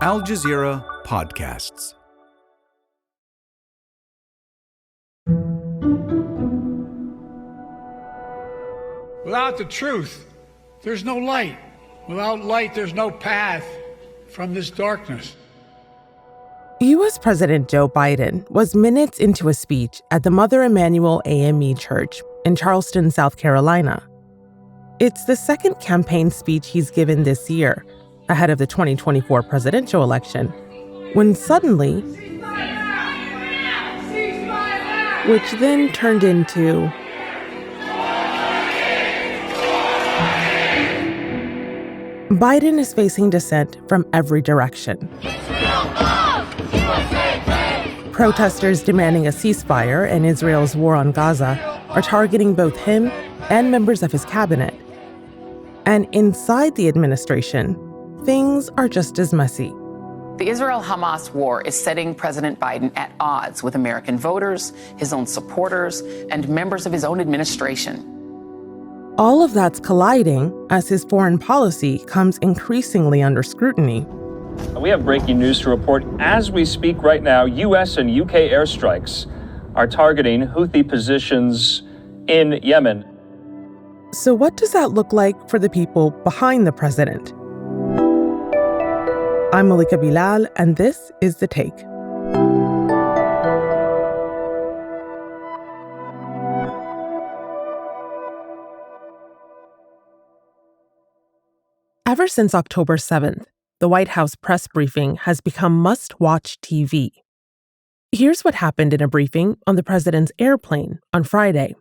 Al Jazeera Podcasts. Without the truth, there's no light. Without light, there's no path from this darkness. U.S. President Joe Biden was minutes into a speech at the Mother Emanuel AME Church in Charleston, South Carolina. It's the second campaign speech he's given this year, ahead of the 2024 presidential election, when suddenly, which then turned into Biden is facing dissent from every direction. Protesters demanding a ceasefire in Israel's war on Gaza are targeting both him and members of his cabinet. And inside the administration, things are just as messy. The Israel-Hamas war is setting President Biden at odds with American voters, his own supporters, and members of his own administration. All of that's colliding as his foreign policy comes increasingly under scrutiny. We have breaking news to report. As we speak right now, U.S. and U.K. airstrikes are targeting Houthi positions in Yemen. So what does that look like for the people behind the president? I'm Malika Bilal, and this is The Take. Ever since October 7th, the White House press briefing has become must-watch TV. Here's what happened in a briefing on the president's airplane on Friday.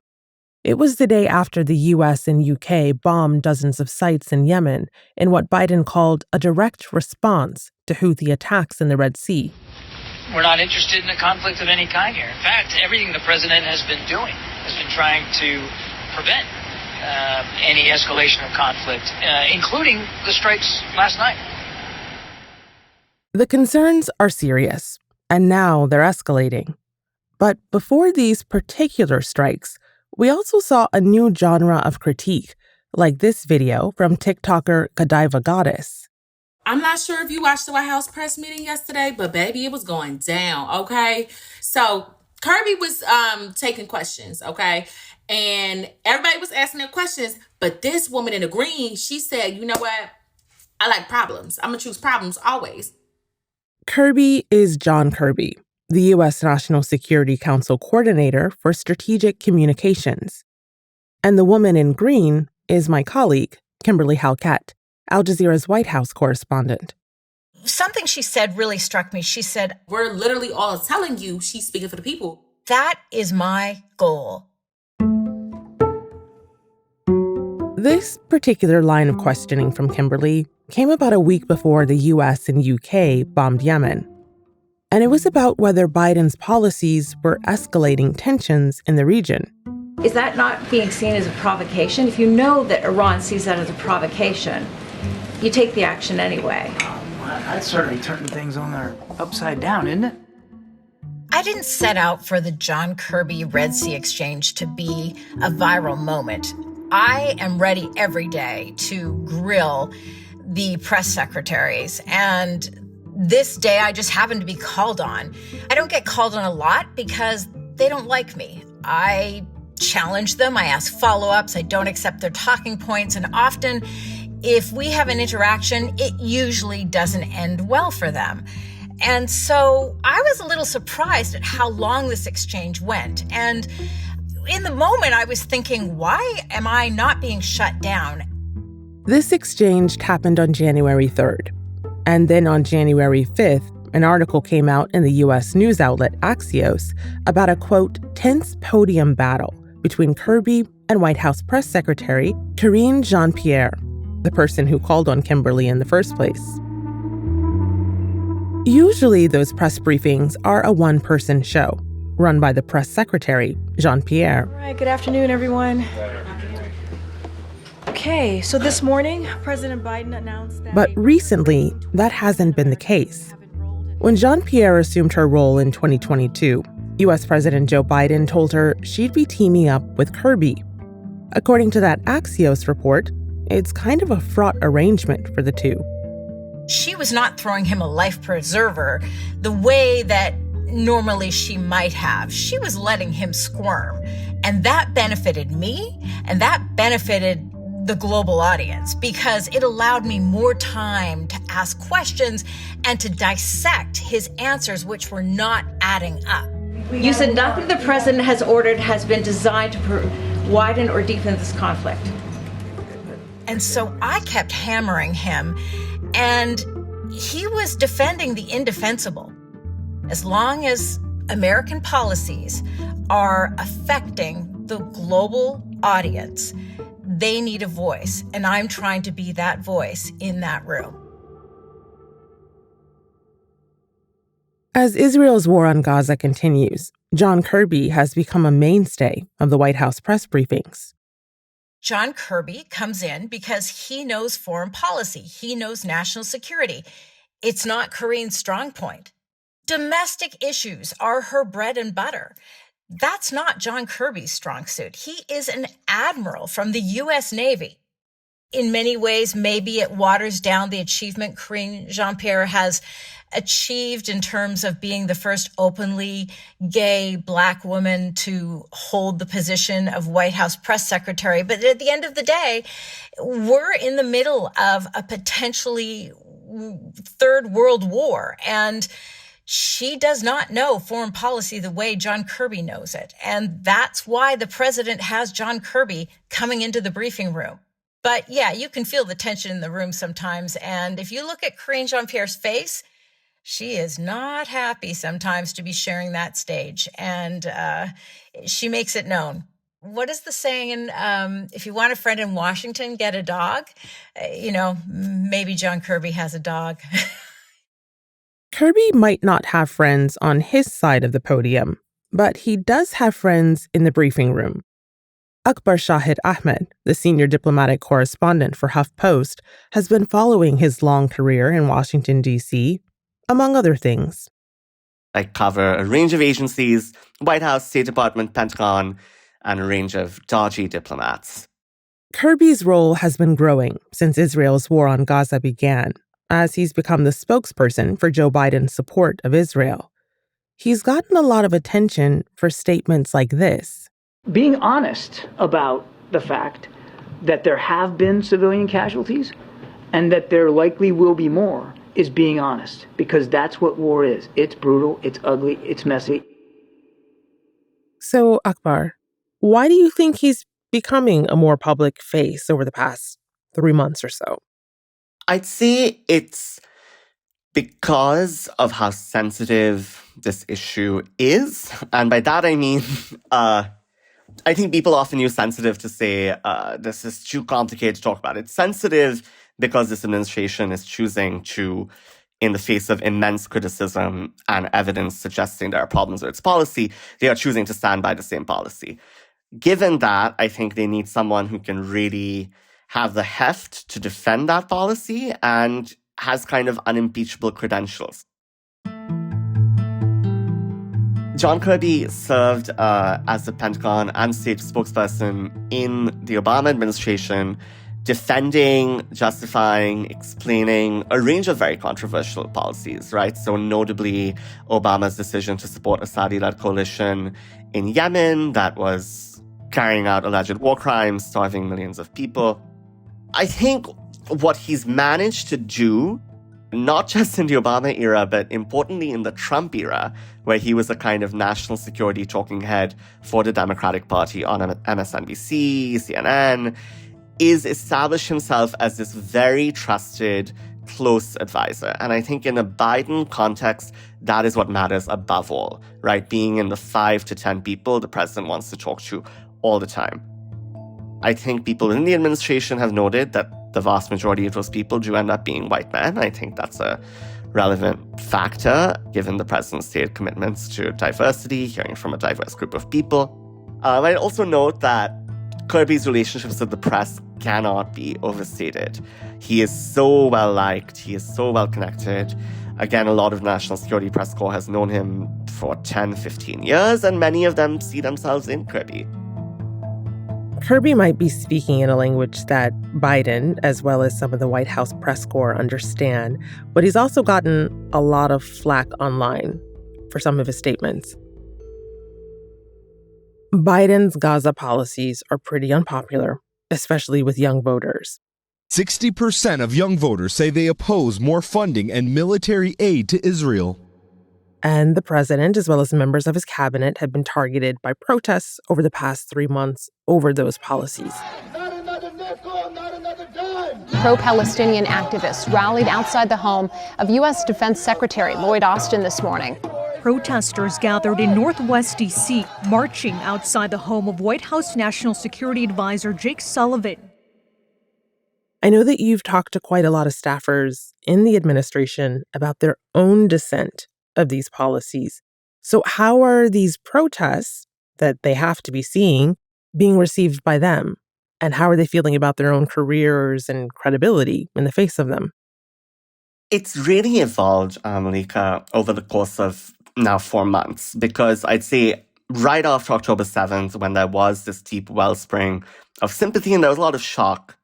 It was the day after the U.S. and U.K. bombed dozens of sites in Yemen in what Biden called a direct response to Houthi attacks in the Red Sea. We're not interested in a conflict of any kind here. In fact, everything the president has been doing has been trying to prevent any escalation of conflict, including the strikes last night. The concerns are serious, and now they're escalating. But before these particular strikes, we also saw a new genre of critique, like this video from TikToker Godiva Goddess. I'm not sure if you watched the White House press meeting yesterday, but baby, it was going down, okay? So Kirby was taking questions, okay? And everybody was asking their questions, but this woman in the green, she said, you know what? I like problems. I'm going to choose problems always. Kirby is John Kirby, the U.S. National Security Council Coordinator for Strategic Communications. And the woman in green is my colleague, Kimberly Halkett, Al Jazeera's White House correspondent. Something she said really struck me. She said, we're literally all telling you she's speaking for the people. That is my goal. This particular line of questioning from Kimberly came about a week before the U.S. and U.K. bombed Yemen. And it was about whether Biden's policies were escalating tensions in the region. Is that not being seen as a provocation? If you know that Iran sees that as a provocation, you take the action anyway. That's certainly turning things on their upside down, isn't it? I didn't set out for the John Kirby Red Sea exchange to be a viral moment. I am ready every day to grill the press secretaries, and this day I just happened to be called on. I don't get called on a lot because they don't like me. I challenge them, I ask follow-ups, I don't accept their talking points, and often if we have an interaction, it usually doesn't end well for them. And so I was a little surprised at how long this exchange went. And in the moment, I was thinking, why am I not being shut down? This exchange happened on January 3rd. And then on January 5th, an article came out in the U.S. news outlet Axios about a, quote, tense podium battle between Kirby and White House Press Secretary Karine Jean-Pierre, the person who called on Kimberly in the first place. Usually, those press briefings are a one-person show, run by the press secretary, Jean-Pierre. All right, good afternoon, everyone. Okay, so this morning, President Biden announced that... But recently, that hasn't been the case. When Jean-Pierre assumed her role in 2022, U.S. President Joe Biden told her she'd be teaming up with Kirby. According to that Axios report, it's kind of a fraught arrangement for the two. She was not throwing him a life preserver the way that normally she might have. She was letting him squirm. And that benefited me, and that benefited the global audience because it allowed me more time to ask questions and to dissect his answers, which were not adding up. You said nothing the president has ordered has been designed to widen or deepen this conflict. And so I kept hammering him, and he was defending the indefensible. As long as American policies are affecting the global audience, they need a voice, and I'm trying to be that voice in that room. As Israel's war on Gaza continues, John Kirby has become a mainstay of the White House press briefings. John Kirby comes in because he knows foreign policy. He knows national security. It's not Kareen's strong point. Domestic issues are her bread and butter. That's not John Kirby's strong suit. He is an admiral from the U.S. Navy. In many ways, maybe it waters down the achievement Karine Jean-Pierre has achieved in terms of being the first openly gay Black woman to hold the position of White House press secretary. But at the end of the day, we're in the middle of a potentially third world war. And she does not know foreign policy the way John Kirby knows it. And that's why the president has John Kirby coming into the briefing room. But yeah, you can feel the tension in the room sometimes. And if you look at Karine Jean-Pierre's face, she is not happy sometimes to be sharing that stage. And she makes it known. What is the saying? If you want a friend in Washington, get a dog. Maybe John Kirby has a dog. Kirby might not have friends on his side of the podium, but he does have friends in the briefing room. Akbar Shahid Ahmed, the senior diplomatic correspondent for HuffPost, has been following his long career in Washington, D.C., among other things. I cover a range of agencies, White House, State Department, Pentagon, and a range of dodgy diplomats. Kirby's role has been growing since Israel's war on Gaza began, as he's become the spokesperson for Joe Biden's support of Israel. He's gotten a lot of attention for statements like this. Being honest about the fact that there have been civilian casualties and that there likely will be more is being honest, because that's what war is. It's brutal, it's ugly, it's messy. So, Akbar, why do you think he's becoming a more public face over the past 3 months or so? I'd say it's because of how sensitive this issue is. And by that, I mean, I think people often use sensitive to say this is too complicated to talk about. It's sensitive because this administration is choosing to, in the face of immense criticism and evidence suggesting there are problems with its policy, they are choosing to stand by the same policy. Given that, I think they need someone who can really have the heft to defend that policy and has kind of unimpeachable credentials. John Kirby served as the Pentagon and state spokesperson in the Obama administration, defending, justifying, explaining a range of very controversial policies, right? So notably, Obama's decision to support a Saudi-led coalition in Yemen that was carrying out alleged war crimes, starving millions of people. I think what he's managed to do, not just in the Obama era, but importantly in the Trump era, where he was a kind of national security talking head for the Democratic Party on MSNBC, CNN, is establish himself as this very trusted, close advisor. And I think in a Biden context, that is what matters above all, right? Being in the 5 to 10 people the president wants to talk to all the time. I think people in the administration have noted that the vast majority of those people do end up being white men. I think that's a relevant factor, given the president's stated commitments to diversity, hearing from a diverse group of people. I'd also note that Kirby's relationships with the press cannot be overstated. He is so well-liked. He is so well-connected. Again, a lot of national security press corps has known him for 10, 15 years, and many of them see themselves in Kirby. Kirby might be speaking in a language that Biden, as well as some of the White House press corps, understand, but he's also gotten a lot of flack online for some of his statements. Biden's Gaza policies are pretty unpopular, especially with young voters. 60% of young voters say they oppose more funding and military aid to Israel. And the president, as well as members of his cabinet, have been targeted by protests over the past 3 months over those policies. Pro-Palestinian activists rallied outside the home of U.S. Defense Secretary Lloyd Austin this morning. Protesters gathered in Northwest D.C., marching outside the home of White House National Security Advisor Jake Sullivan. I know that you've talked to quite a lot of staffers in the administration about their own dissent of these policies. So how are these protests that they have to be seeing being received by them? And how are they feeling about their own careers and credibility in the face of them? It's really evolved, Malika, over the course of now 4 months, because I'd say right after October 7th, when there was this deep wellspring of sympathy and there was a lot of shock.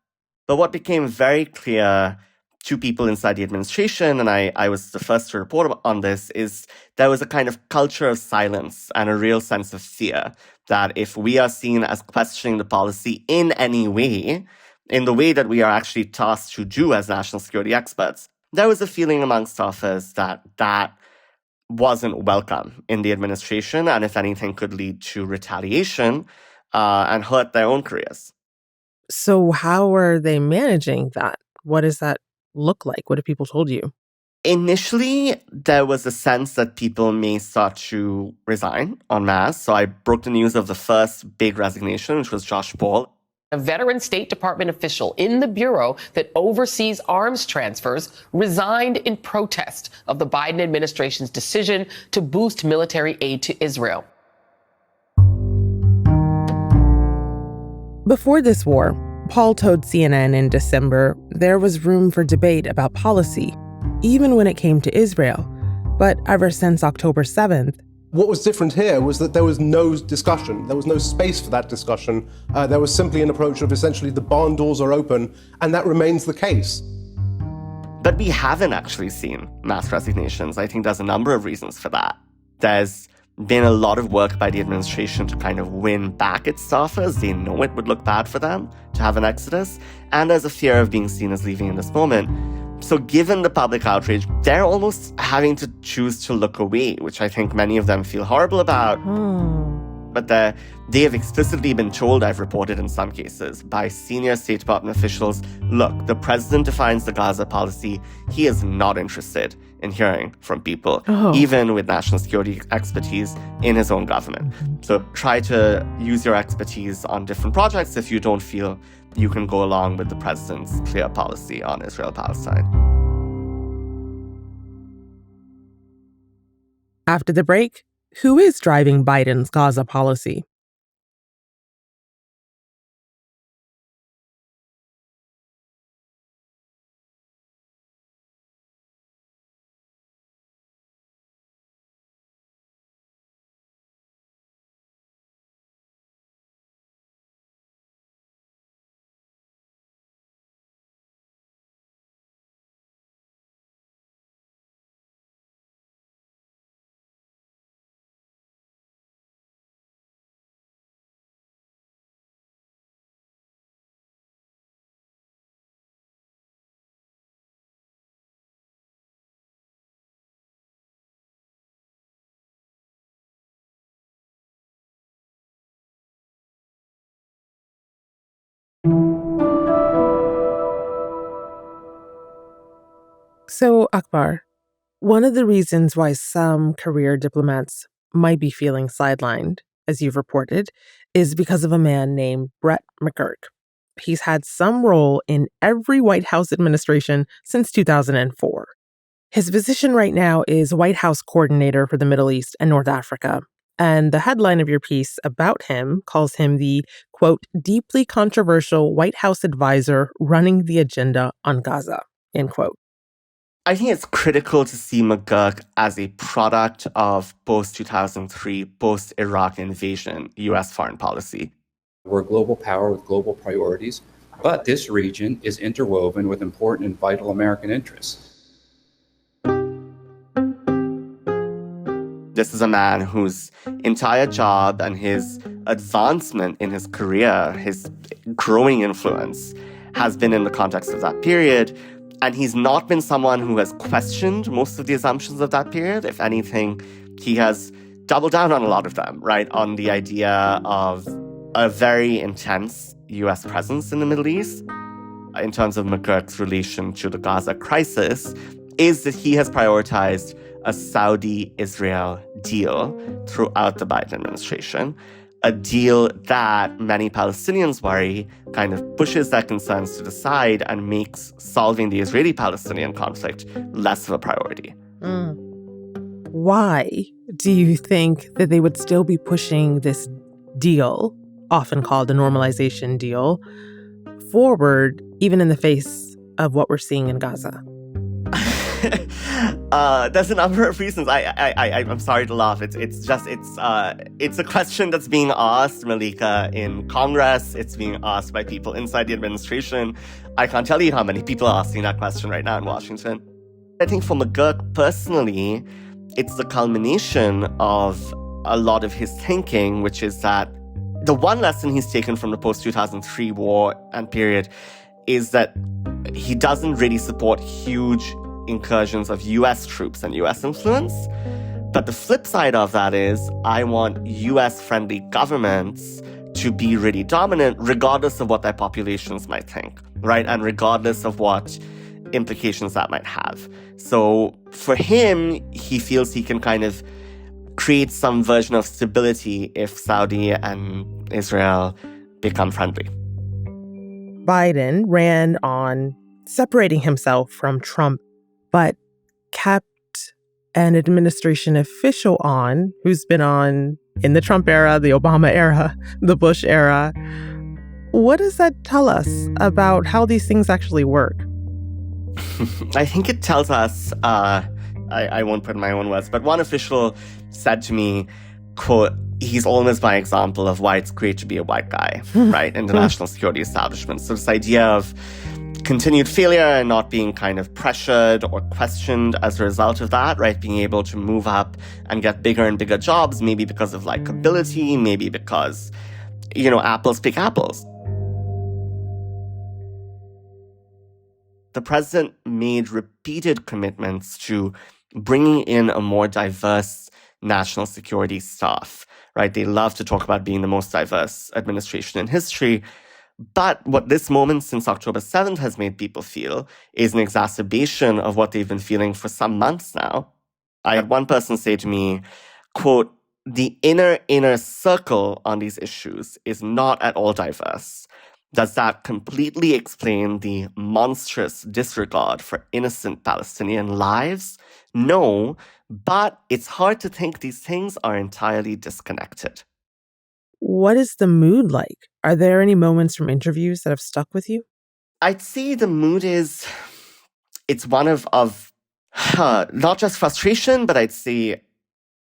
But what became very clear to people inside the administration, and I was the first to report on this, is there was a kind of culture of silence and a real sense of fear that if we are seen as questioning the policy in any way, in the way that we are actually tasked to do as national security experts, there was a feeling amongst staffers that that wasn't welcome in the administration, and if anything could lead to retaliation and hurt their own careers. So how are they managing that? What does that look like? What have people told you? Initially, there was a sense that people may start to resign en masse. So I broke the news of the first big resignation, which was Josh Paul. A veteran State Department official in the bureau that oversees arms transfers resigned in protest of the Biden administration's decision to boost military aid to Israel. Before this war, Paul told CNN in December there was room for debate about policy, even when it came to Israel. But ever since October 7th, what was different here was that there was no discussion. There was no space for that discussion. There was simply an approach of essentially the barn doors are open, and that remains the case. But we haven't actually seen mass resignations. I think there's a number of reasons for that. There's been a lot of work by the administration to kind of win back its staffers. They know it would look bad for them to have an exodus. And there's a fear of being seen as leaving in this moment. So given the public outrage, they're almost having to choose to look away, which I think many of them feel horrible about. But they have explicitly been told, I've reported in some cases, by senior State Department officials, look, the president defines the Gaza policy. He is not interested in hearing from people, even with national security expertise in his own government. So try to use your expertise on different projects if you don't feel you can go along with the president's clear policy on Israel-Palestine. after the break, who is driving Biden's Gaza policy? So, Akbar, one of the reasons why some career diplomats might be feeling sidelined, as you've reported, is because of a man named Brett McGurk. He's had some role in every White House administration since 2004. His position right now is White House coordinator for the Middle East and North Africa. And the headline of your piece about him calls him the, quote, deeply controversial White House advisor running the agenda on Gaza, end quote. I think it's critical to see McGurk as a product of post-2003, post-Iraq invasion U.S. foreign policy. We're a global power with global priorities, but this region is interwoven with important and vital American interests. This is a man whose entire job and his advancement in his career, his growing influence, has been in the context of that period. And he's not been someone who has questioned most of the assumptions of that period. If anything, he has doubled down on a lot of them, right? On the idea of a very intense U.S. presence in the Middle East. In terms of McGurk's relation to the Gaza crisis, is that he has prioritized a Saudi-Israel deal throughout the Biden administration, a deal that many Palestinians worry kind of pushes their concerns to the side and makes solving the Israeli-Palestinian conflict less of a priority. Why do you think that they would still be pushing this deal, often called a normalization deal, forward, even in the face of what we're seeing in Gaza? There's a number of reasons. I'm sorry to laugh. It's a question that's being asked, Malika, in Congress. It's being asked by people inside the administration. I can't tell you how many people are asking that question right now in Washington. I think for McGurk personally, it's the culmination of a lot of his thinking, which is that the one lesson he's taken from the post-2003 war and period is that he doesn't really support huge incursions of U.S. troops and U.S. influence. But the flip side of that is I want U.S.-friendly governments to be really dominant, regardless of what their populations might think, right? And regardless of what implications that might have. So for him, he feels he can kind of create some version of stability if Saudi and Israel become friendly. Biden ran on separating himself from Trump, but kept an administration official on who's been on in the Trump era, the Obama era, the Bush era. What does that tell us about how these things actually work? I think it tells us, I won't put in my own words, but one official said to me, quote, he's almost my example of why it's great to be a white guy, right, in the national security establishment. So this idea of continued failure and not being kind of pressured or questioned as a result of that, right, being able to move up and get bigger and bigger jobs, maybe because of likability, maybe because, apples pick apples. The president made repeated commitments to bringing in a more diverse national security staff, right? They love to talk about being the most diverse administration in history. But what this moment since October 7th has made people feel is an exacerbation of what they've been feeling for some months now. I had one person say to me, quote, the inner circle on these issues is not at all diverse. Does that completely explain the monstrous disregard for innocent Palestinian lives? No, but it's hard to think these things are entirely disconnected. What is the mood like? Are there any moments from interviews that have stuck with you? I'd say the mood it's one of not just frustration, but I'd say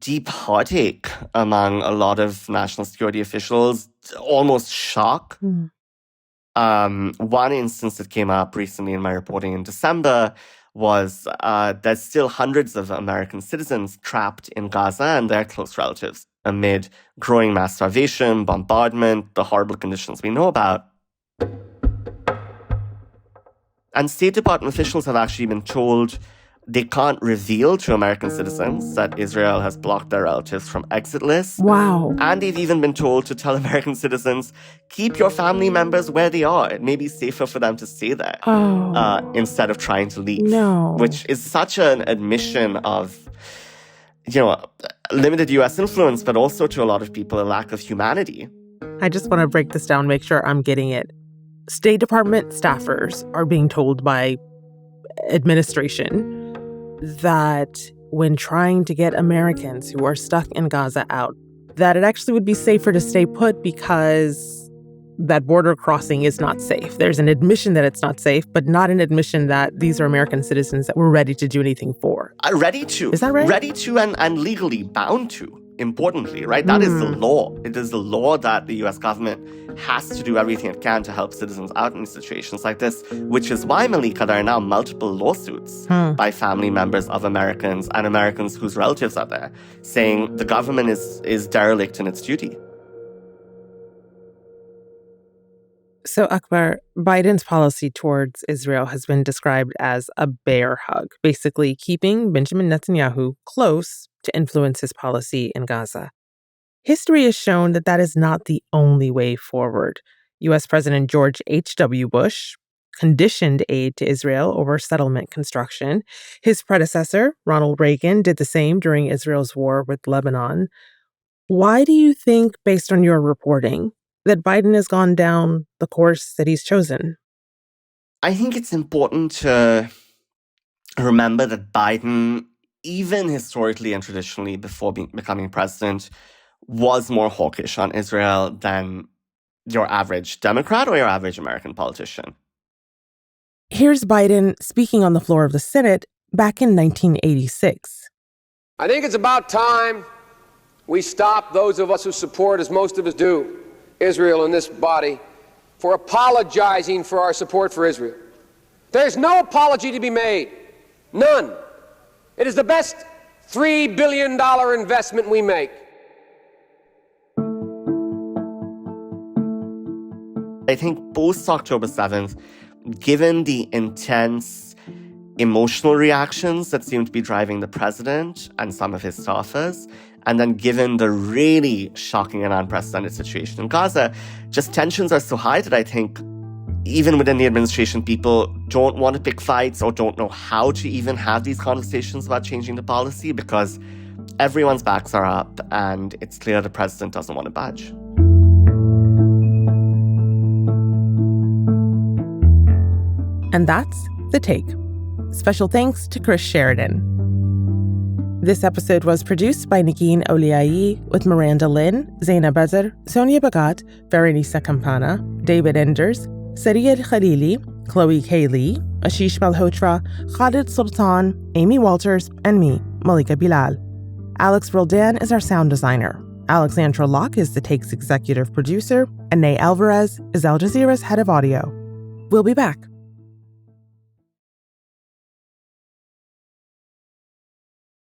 deep heartache among a lot of national security officials, almost shock. One instance that came up recently in my reporting in December was there's still hundreds of American citizens trapped in Gaza and their close relatives amid growing mass starvation, bombardment, the horrible conditions we know about. And State Department officials have actually been told they can't reveal to American citizens that Israel has blocked their relatives from exit lists. Wow. And they've even been told to tell American citizens, keep your family members where they are. It may be safer for them to stay there instead of trying to leave. No. Which is such an admission of, limited U.S. influence, but also to a lot of people, a lack of humanity. I just want to break this down, make sure I'm getting it. State Department staffers are being told by administration that when trying to get Americans who are stuck in Gaza out, that it actually would be safer to stay put because that border crossing is not safe. There's an admission that it's not safe, but not an admission that these are American citizens that we're ready to do anything for. Ready to. Is that right? Ready to and legally bound to. importantly, right? That is the law. It is the law that the US government has to do everything it can to help citizens out in situations like this, which is why, Malika, there are now multiple lawsuits by family members of Americans and Americans whose relatives are there, saying the government is derelict in its duty. So, Akbar, Biden's policy towards Israel has been described as a bear hug, basically keeping Benjamin Netanyahu close to influence his policy in Gaza. History has shown that that is not the only way forward. U.S. President George H.W. Bush conditioned aid to Israel over settlement construction. His predecessor, Ronald Reagan, did the same during Israel's war with Lebanon. Why do you think, based on your reporting, that Biden has gone down the course that he's chosen? I think it's important to remember that Biden, even historically and traditionally before becoming president, was more hawkish on Israel than your average Democrat or your average American politician. Here's Biden speaking on the floor of the Senate back in 1986. I think it's about time we stop, those of us who support, as most of us do, Israel in this body, for apologizing for our support for Israel. There's no apology to be made. None. It is the best $3 billion investment we make. I think post-October 7th, given the intense emotional reactions that seem to be driving the president and some of his staffers, and then given the really shocking and unprecedented situation in Gaza, just tensions are so high that I think even within the administration, people don't want to pick fights or don't know how to even have these conversations about changing the policy because everyone's backs are up and it's clear the president doesn't want to budge. And that's The Take. Special thanks to Chris Sheridan. This episode was produced by Negin Owliaei with Miranda Lin, Zaina Bazar, Sonia Bagat, Veronisa Campana, David Enders, Sariyad Khalili, Chloe K. Lee, Ashish Malhotra, Khalid Sultan, Amy Walters, and me, Malika Bilal. Alex Roldan is our sound designer. Alexandra Locke is The Take's executive producer, and Nay Alvarez is Al Jazeera's head of audio. We'll be back.